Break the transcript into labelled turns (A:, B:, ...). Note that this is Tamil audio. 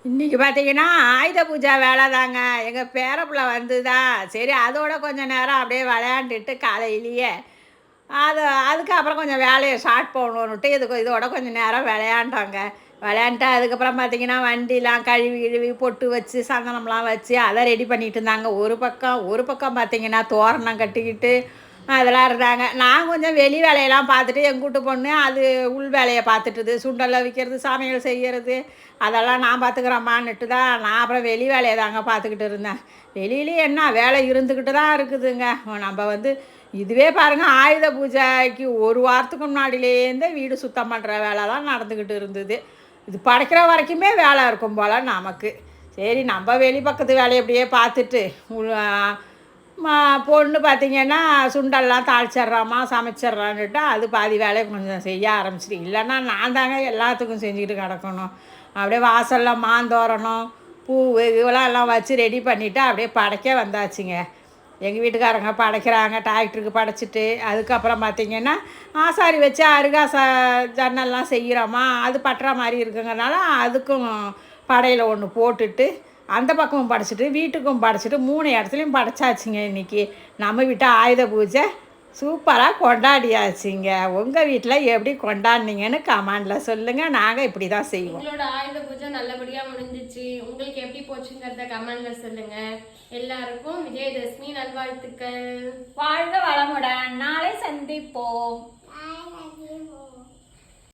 A: இன்றைக்கி பார்த்தீங்கன்னா ஆயுத பூஜை வேலை தாங்க. எங்கள் பேரப்பிள்ள வந்துதான் சரி அதோட கொஞ்சம் நேரம் அப்படியே விளையாண்டுட்டு காலையிலேயே அது அதுக்கப்புறம் கொஞ்சம் வேலையை ஸ்டார்ட் பண்ணணுன்ட்டு இதோட கொஞ்சம் நேரம் விளையாண்டோங்க. விளையாண்ட்டு அதுக்கப்புறம் பார்த்தீங்கன்னா வண்டிலாம் கழுவி கிழுவி பொட்டு வச்சு சந்தனம்லாம் வச்சு அதை ரெடி பண்ணிட்டு இருந்தாங்க. ஒரு பக்கம் பார்த்தீங்கன்னா தோரணம் கட்டிக்கிட்டு அதெல்லாம் இருந்தாங்க. நான் கொஞ்சம் வெளி வேலையெல்லாம் பார்த்துட்டு என் கூட்டு பொண்ணு அது உள் வேலையை பார்த்துட்டுது. சுண்டலை விற்கிறது, சமையல் செய்கிறது, அதெல்லாம் நான் பார்த்துக்கிறேம்மான்னுட்டு தான் நான் அப்புறம் வெளி வேலையை தாங்க பார்த்துக்கிட்டு இருந்தேன். வெளியிலேயே என்ன வேலை இருந்துக்கிட்டு தான் இருக்குதுங்க. நம்ம இதுவே பாருங்கள், ஆயுத பூஜைக்கு ஒரு வாரத்துக்கு முன்னாடியிலேருந்தே வீடு சுத்தம் பண்ணுற வேலை தான் நடந்துக்கிட்டு இருந்தது. இது படைக்கிற வரைக்குமே வேலை இருக்கும் போல் நமக்கு. சரி நம்ம வெளி பக்கத்து வேலையை அப்படியே பார்த்துட்டு பொண்ணு பார்த்திங்கன்னா சுண்டெல்லாம் தாளிச்சிட்றாமா சமைச்சிட்றான்னுட்டு அது பாதி வேலையை கொஞ்சம் செய்ய ஆரம்பிச்சிட்டு, இல்லைன்னா நான் தாங்க எல்லாத்துக்கும் செஞ்சுக்கிட்டு கிடக்கணும். அப்படியே வாசலில் மாந்தோரணம் பூ இதெல்லாம் எல்லாம் வச்சு ரெடி பண்ணிவிட்டு அப்படியே படைக்க வந்தாச்சுங்க. எங்கள் வீட்டுக்காரங்க படைக்கிறாங்க, டிராக்டருக்கு படைச்சிட்டு அதுக்கப்புறம் பார்த்திங்கன்னா ஆசாரி வச்சு ஜன்னல்லாம் செய்கிறோமா, அது பட்டுற மாதிரி இருக்குங்கிறனால அதுக்கும் படையில் ஒன்று போட்டுட்டு அந்த பக்கமும் படைச்சிட்டு வீட்டுக்கும் படைச்சிட்டு 3 இடத்துலையும் படைச்சாச்சுங்க. இன்றைக்கி நம்ம வீட்டு ஆயுத பூஜை சூப்பராக கொண்டாடியாச்சுங்க. உங்கள் வீட்டில் எப்படி கொண்டாடினீங்கன்னு கமெண்டில் சொல்லுங்கள். நாங்கள் இப்படி தான் செய்வோம்.
B: உங்களோட ஆயுத பூஜை நல்லபடியாக முடிஞ்சிச்சு. உங்களுக்கு எப்படி போச்சுங்கிறத கமெண்டில் சொல்லுங்கள். எல்லாருக்கும் விஜயதசமி நல்வாழ்த்துக்கள்.
A: வாழ்க வளமுடன். நாளை சந்திப்போம்.